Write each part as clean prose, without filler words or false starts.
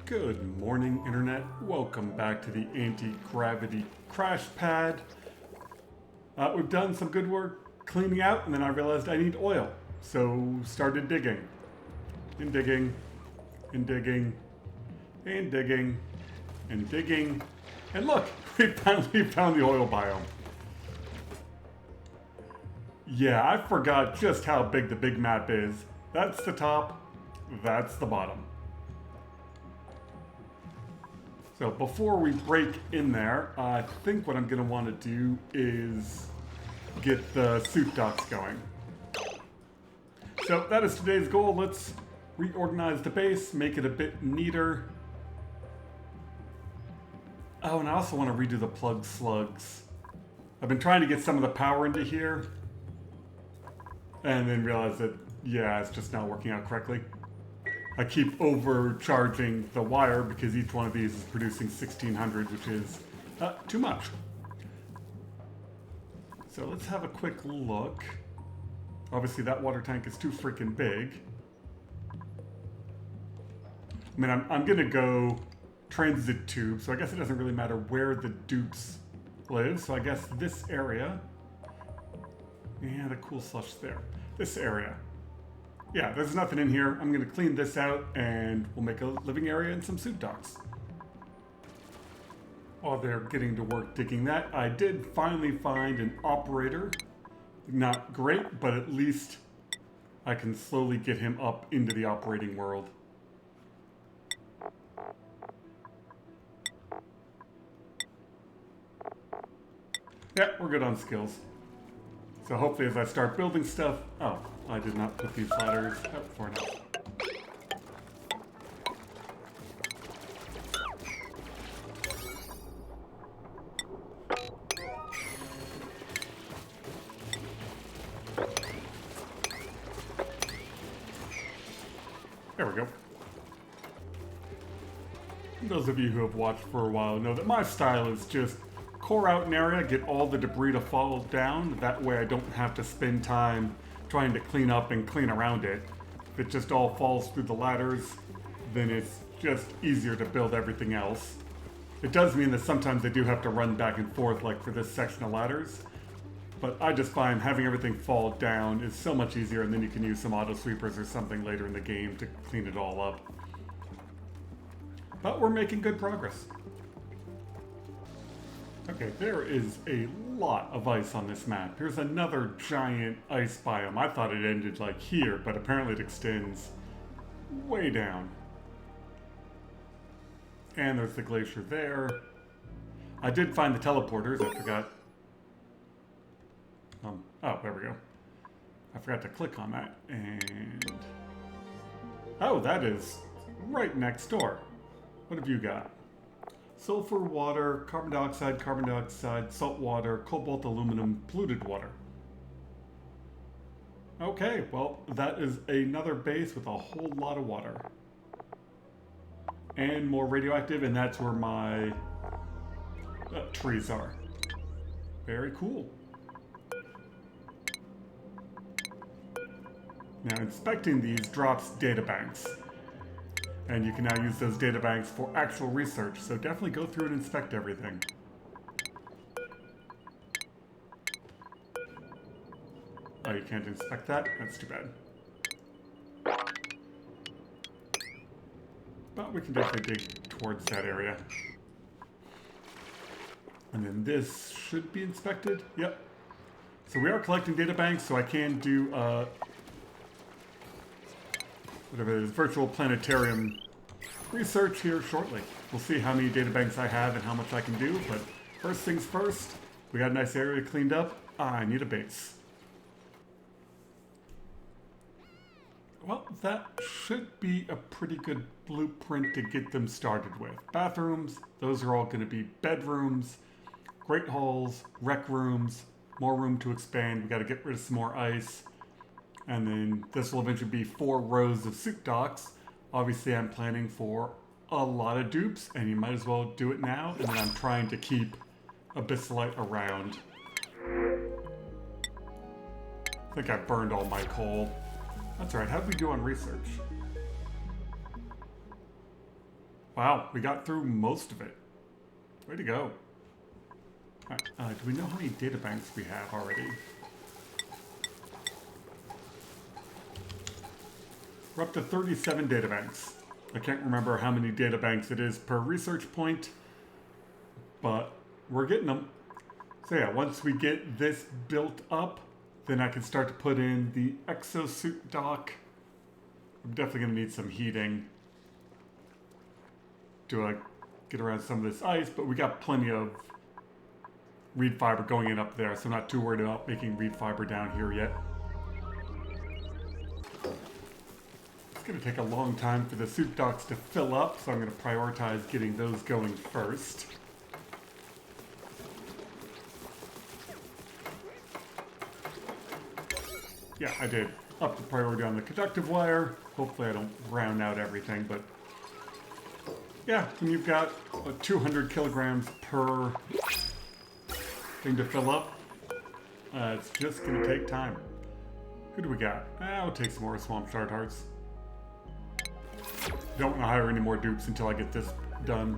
Good morning, Internet. Welcome back to the Antigravity Crashpad. We've done some good work cleaning out, and then I realized I need oil. So started digging. And digging. And digging. And digging. And digging. And look! We finally found the oil biome. Yeah, I forgot just how big the big map is. That's the top. That's the bottom. So before we break in there, I think what I'm going to want to do is get the suit docks going. So that is today's goal. Let's reorganize the base, make it a bit neater. Oh, and I also want to redo the plug slugs. I've been trying to get some of the power into here, and then realize that, yeah, it's just not working out correctly. I keep overcharging the wire because each one of these is producing 1600, which is too much. So let's have a quick look. Obviously that water tank is too freaking big. I mean, I'm gonna go transit tube, so I guess it doesn't really matter where the dupes live. So I guess this area, yeah, the cool slush there. This area. Yeah, there's nothing in here. I'm going to clean this out and we'll make a living area and some suit docks. While they're getting to work digging that, I did finally find an operator. Not great, but at least I can slowly get him up into the operating world. Yeah, we're good on skills. So hopefully as I start building stuff... Oh, I did not put these ladders up for now. There we go. Those of you who have watched for a while know that my style is just core out an area, get all the debris to fall down. That way I don't have to spend time trying to clean up and clean around it. If it just all falls through the ladders, then it's just easier to build everything else. It does mean that sometimes I do have to run back and forth, like for this section of ladders. But I just find having everything fall down is so much easier, and then you can use some auto sweepers or something later in the game to clean it all up. But we're making good progress. Okay, there is a lot of ice on this map. Here's another giant ice biome. I thought it ended like here, but apparently it extends way down. And there's the glacier there. I did find the teleporters, I forgot. Oh, there we go. I forgot to click on that, and... Oh, that is right next door. What have you got? Sulfur, water, carbon dioxide, salt water, cobalt, aluminum, polluted water. Okay, well, that is another base with a whole lot of water. And more radioactive, and that's where my trees are. Very cool. Now, inspecting these drops databanks. And you can now use those databanks for actual research, so definitely go through and inspect everything. Oh, you can't inspect that? That's too bad. But we can definitely dig towards that area. And then this should be inspected. Yep. So we are collecting databanks, so I can do whatever it is, virtual planetarium research here shortly. We'll see how many databanks I have and how much I can do, but first things first, we got a nice area cleaned up. I need a base. Well, that should be a pretty good blueprint to get them started with. Bathrooms, those are all going to be bedrooms, great halls, rec rooms, more room to expand. We got to get rid of some more ice. And then this will eventually be 4 rows of suit docks. Obviously, I'm planning for a lot of dupes, and you might as well do it now. And then I'm trying to keep abyssalite around. I think I burned all my coal. That's all right. How did we do on research? Wow, we got through most of it. Way to go. All right, do we know how many data banks we have already? We're up to 37 data banks. I can't remember how many data banks it is per research point, but we're getting them. So yeah, once we get this built up, then I can start to put in the exosuit dock. I'm definitely gonna need some heating to get around some of this ice, but we got plenty of reed fiber going in up there, so I'm not too worried about making reed fiber down here yet. It's gonna take a long time for the suit docks to fill up, so I'm gonna prioritize getting those going first. Yeah, I did up the priority on the conductive wire. Hopefully I don't round out everything, but yeah, when you've got 200 kilograms per thing to fill up, it's just gonna take time. Who do we got? We'll take some more swamp shard hearts. Don't want to hire any more dupes until I get this done.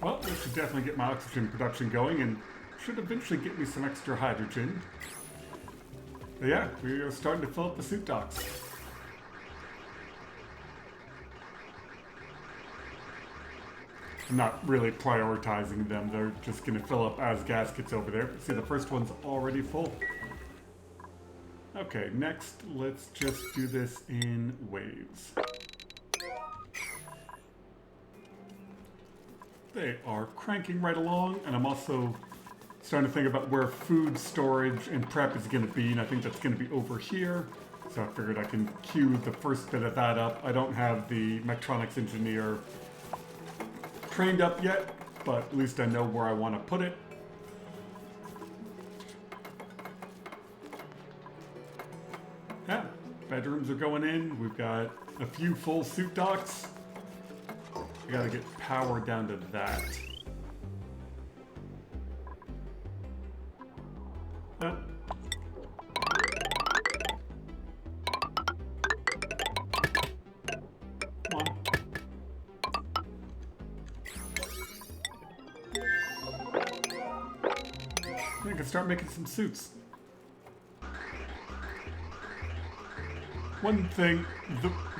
Well, this should definitely get my oxygen production going and should eventually get me some extra hydrogen. But yeah, we are starting to fill up the suit docks. I'm not really prioritizing them. They're just going to fill up as gas gets over there. See, the first one's already full. Okay, next, let's just do this in waves. They are cranking right along, and I'm also starting to think about where food storage and prep is going to be, and I think that's going to be over here. So I figured I can queue the first bit of that up. I don't have the mechatronics engineer trained up yet, but at least I know where I want to put it. Yeah, bedrooms are going in. We've got a few full suit docks. I gotta get power down to that. Come on. I can start making some suits. One thing,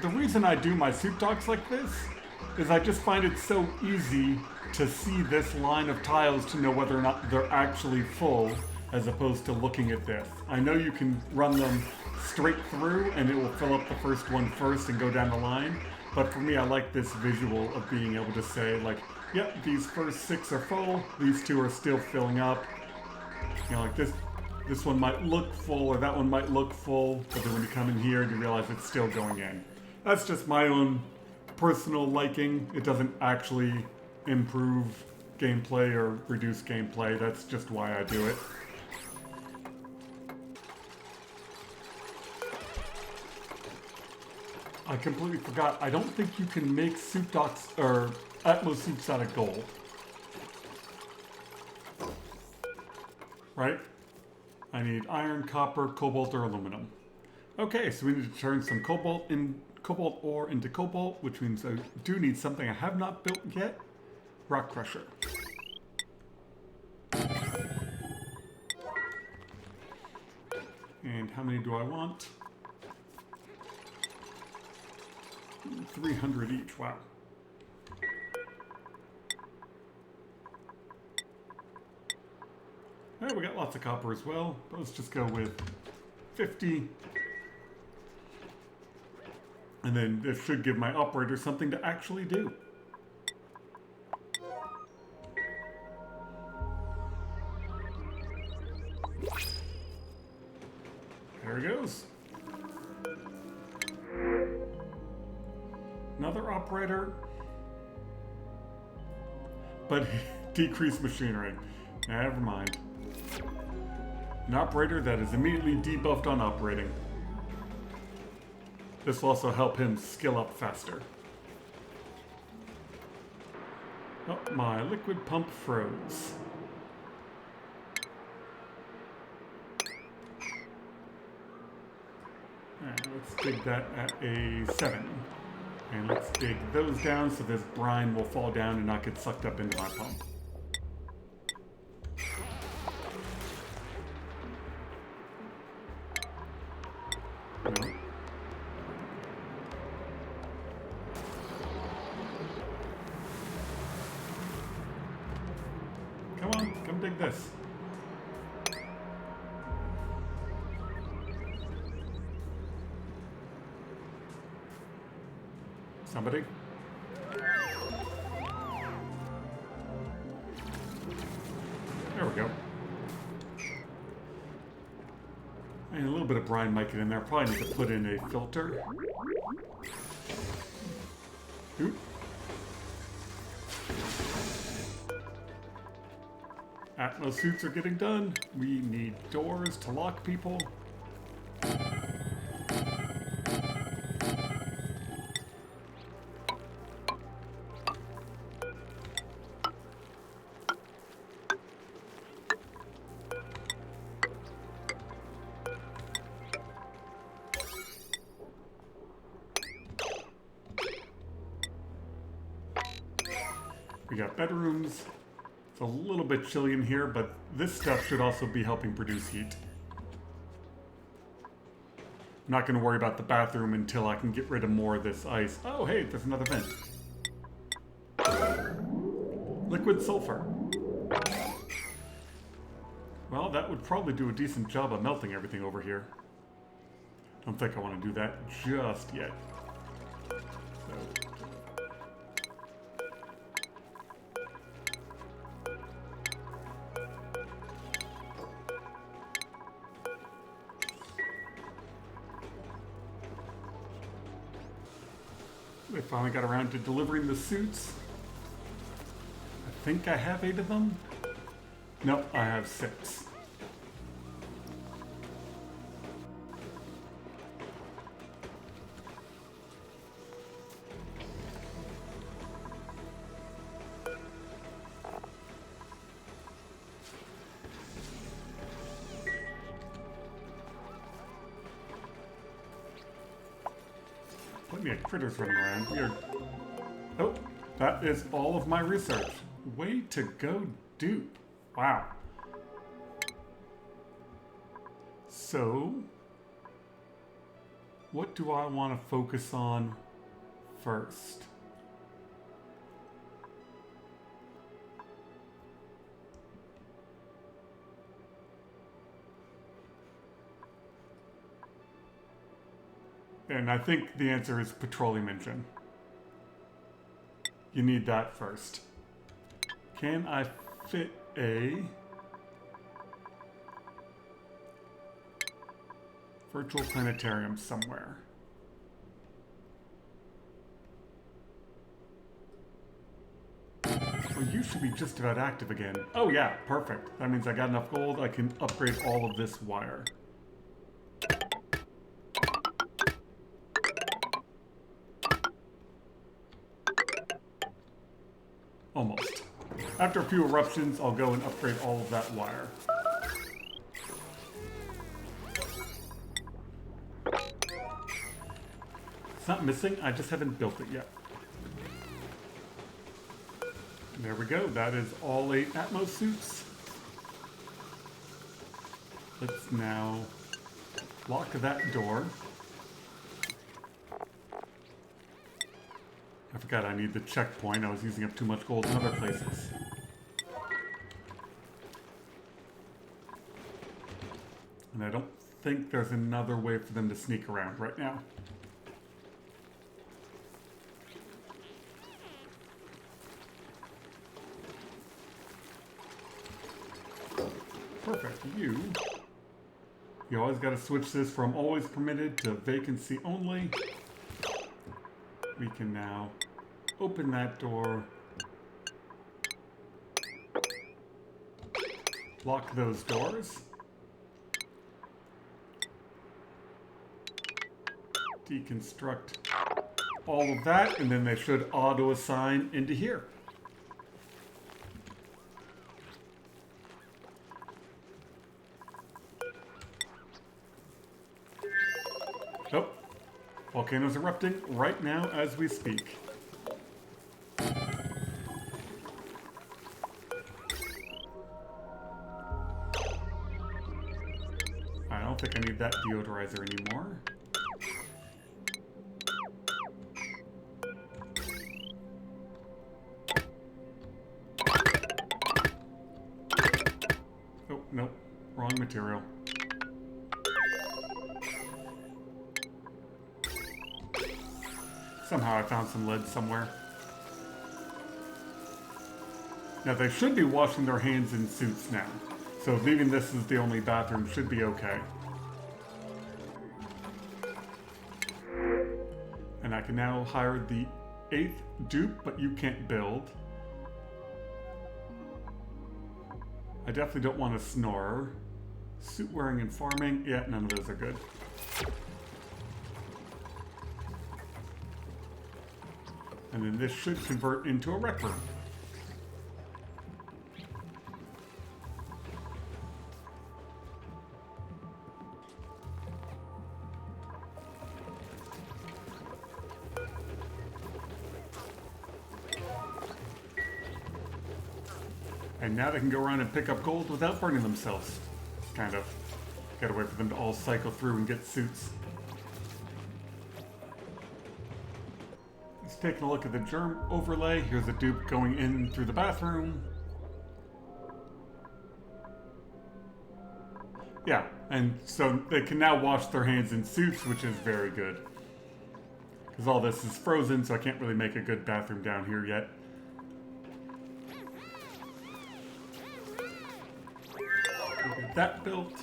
the reason I do my suit docks like this is I just find it so easy to see this line of tiles to know whether or not they're actually full, as opposed to looking at this. I know you can run them straight through and it will fill up the first one first and go down the line, but for me I like this visual of being able to say like, yep, these first 6 are full, these 2 are still filling up. You know, like this one might look full or that one might look full, but then when you come in here you realize it's still going in. That's just my own personal liking. It doesn't actually improve gameplay or reduce gameplay. That's just why I do it. I completely forgot. I don't think you can make suit docks or Atmos suits out of gold. Right? I need iron, copper, cobalt, or aluminum. Okay, so we need to turn some cobalt ore into cobalt, which means I do need something I have not built yet. Rock crusher. And how many do I want? 300 each, wow. Alright, we got lots of copper as well, but let's just go with 50. And then this should give my operator something to actually do. There he goes. Another operator. But decreased machinery. Never mind. An operator that is immediately debuffed on operating. This will also help him skill up faster. Oh, my liquid pump froze. Alright, let's dig that at a 7. And let's dig those down so this brine will fall down and not get sucked up into my pump. No. Come on, come dig this. Somebody? There we go. And a little bit of brine might get in there. Probably need to put in a filter. Oop. Atmos suits are getting done. We need doors to lock people. We got bedrooms. It's a little bit chilly in here, but this stuff should also be helping produce heat. I'm not going to worry about the bathroom until I can get rid of more of this ice. Oh, hey, there's another vent. Liquid sulfur. Well, that would probably do a decent job of melting everything over here. Don't think I want to do that just yet. They finally got around to delivering the suits. I think I have 8 of them. Nope, I have 6. Plenty of critters running around. Weird. Oh, that is all of my research. Way to go, dupe. Wow. So, what do I want to focus on first? And I think the answer is petroleum engine. You need that first. Can I fit a virtual planetarium somewhere? Well, you should be just about active again. Oh yeah, perfect. That means I got enough gold, I can upgrade all of this wire. Almost. After a few eruptions, I'll go and upgrade all of that wire. It's not missing, I just haven't built it yet. There we go, that is all 8 Atmos suits. Let's now lock that door. I forgot I need the checkpoint. I was using up too much gold in other places. And I don't think there's another way for them to sneak around right now. Perfect. You always got to switch this from always permitted to vacancy only. We can now open that door, lock those doors, deconstruct all of that, and then they should auto-assign into here. Oh, volcano's erupting right now as we speak. I don't think I need that deodorizer anymore. Oh, nope. Wrong material. Somehow I found some lead somewhere. Now they should be washing their hands in suits now. So leaving this as the only bathroom should be okay. And I can now hire the 8th dupe, but you can't build. I definitely don't want a snorer. Suit wearing and farming, yeah, none of those are good. And then this should convert into a rec room. And now they can go around and pick up gold without burning themselves. Kind of. Gotta wait for them to all cycle through and get suits. Let's take a look at the germ overlay. Here's a dupe going in through the bathroom. Yeah, and so they can now wash their hands in suits, which is very good. Because all this is frozen, so I can't really make a good bathroom down here yet. We'll get that built.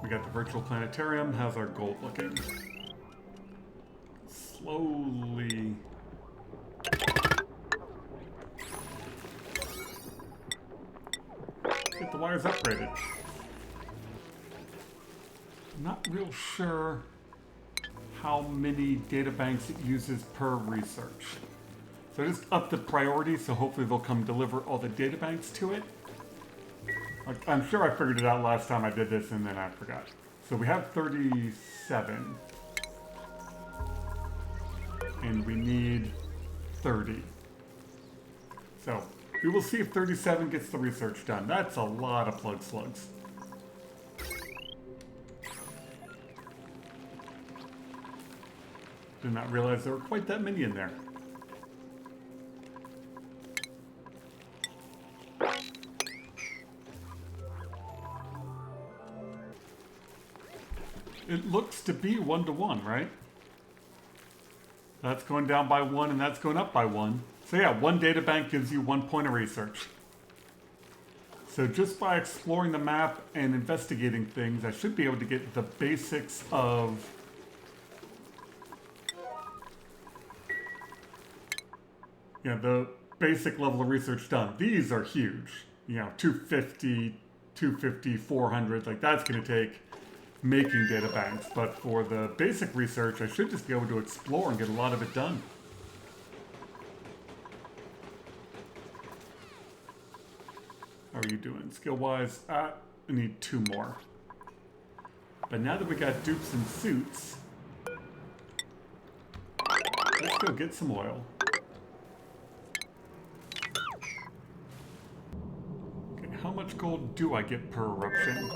We got the virtual planetarium. How's our gold looking? Slowly. Get the wires upgraded. I'm not real sure how many data banks it uses per research. So I just upped the priority, so hopefully they'll come deliver all the data banks to it. Like, I'm sure I figured it out last time I did this and then I forgot. So we have 37. And we need 30. So we will see if 37 gets the research done. That's a lot of plug slugs. Did not realize there were quite that many in there. It looks to be 1-to-1, right? That's going down by 1 and that's going up by 1. So yeah, 1 data bank gives you 1 point of research. So just by exploring the map and investigating things, I should be able to get the basics of the basic level of research done. These are huge. 250, 250, 400, like that's going to take making data banks, but for the basic research, I should just be able to explore and get a lot of it done. How are you doing? Skill-wise, I need 2 more. But now that we got dupes and suits, let's go get some oil. Okay, how much gold do I get per eruption?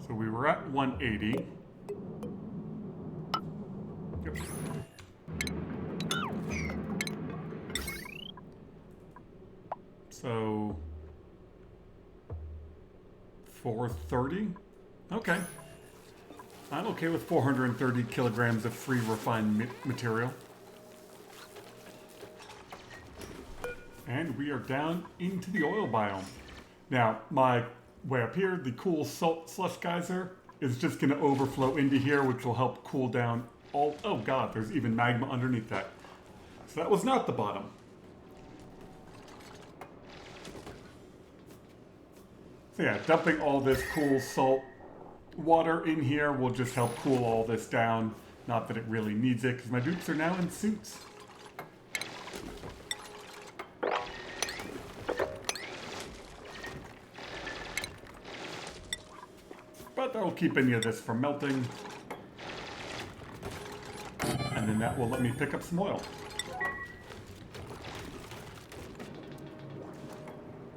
So we were at 180. Yep. So 430? Okay. I'm okay with 430 kilograms of free refined material. And we are down into the oil biome. Now, my way up here, the cool salt slush geyser is just going to overflow into here, which will help cool down all... Oh god, there's even magma underneath that. So that was not the bottom. So yeah, dumping all this cool salt water in here will just help cool all this down. Not that it really needs it, because my dupes are now in suits. But that'll keep any of this from melting. And then that will let me pick up some oil.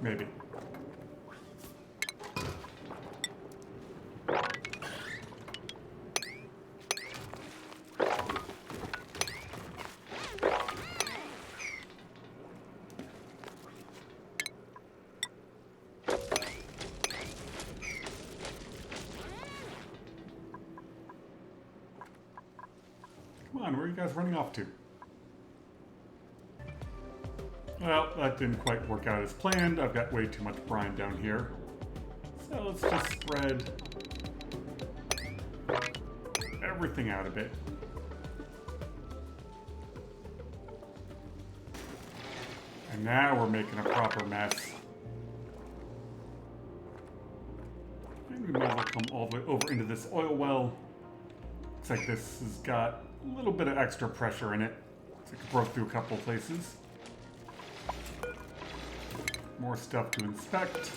Maybe. Come on, where are you guys running off to? Well, that didn't quite work out as planned. I've got way too much brine down here. So let's just spread everything out a bit. And now we're making a proper mess. And we might as well come all the way over into this oil well. Looks like this has got a little bit of extra pressure in it. Looks like it broke through a couple places. More stuff to inspect.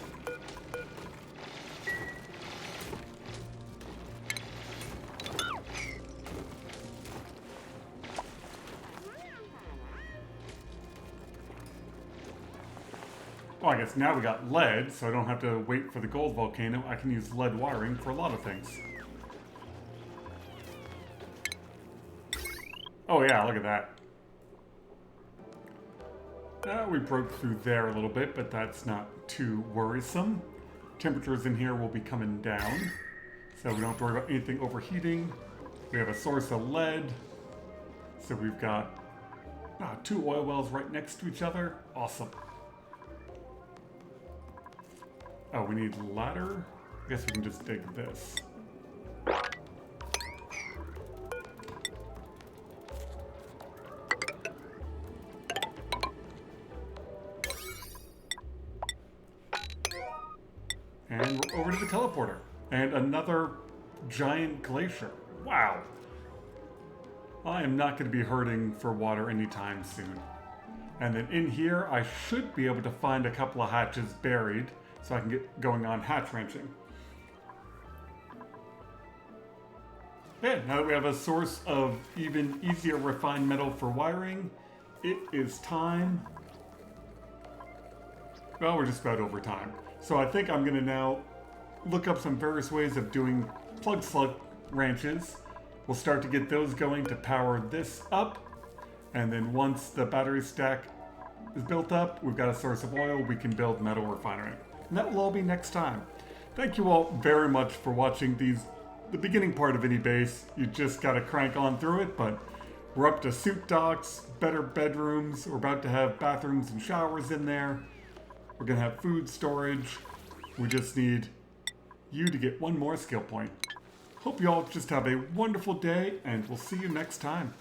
Oh, I guess now we got lead, so I don't have to wait for the gold volcano. I can use lead wiring for a lot of things. Oh yeah, look at that. We broke through there a little bit, but that's not too worrisome. Temperatures in here will be coming down, so we don't have to worry about anything overheating. We have a source of lead, so we've got 2 oil wells right next to each other. Awesome. Oh, we need ladder? I guess we can just dig this. And we're over to the teleporter. And another giant glacier. Wow. I am not going to be hurting for water anytime soon. And then in here, I should be able to find a couple of hatches buried, so I can get going on hatch wrenching. Okay, now that we have a source of even easier refined metal for wiring, it is time. Well, we're just about over time. So I think I'm gonna now look up some various ways of doing plug slug wrenches. We'll start to get those going to power this up. And then once the battery stack is built up, we've got a source of oil, we can build metal refinery. And that will all be next time. Thank you all very much for watching the beginning part of any base. You just gotta crank on through it, but we're up to suit docks, better bedrooms. We're about to have bathrooms and showers in there. We're gonna have food storage. We just need you to get one more skill point. Hope you all just have a wonderful day, and we'll see you next time.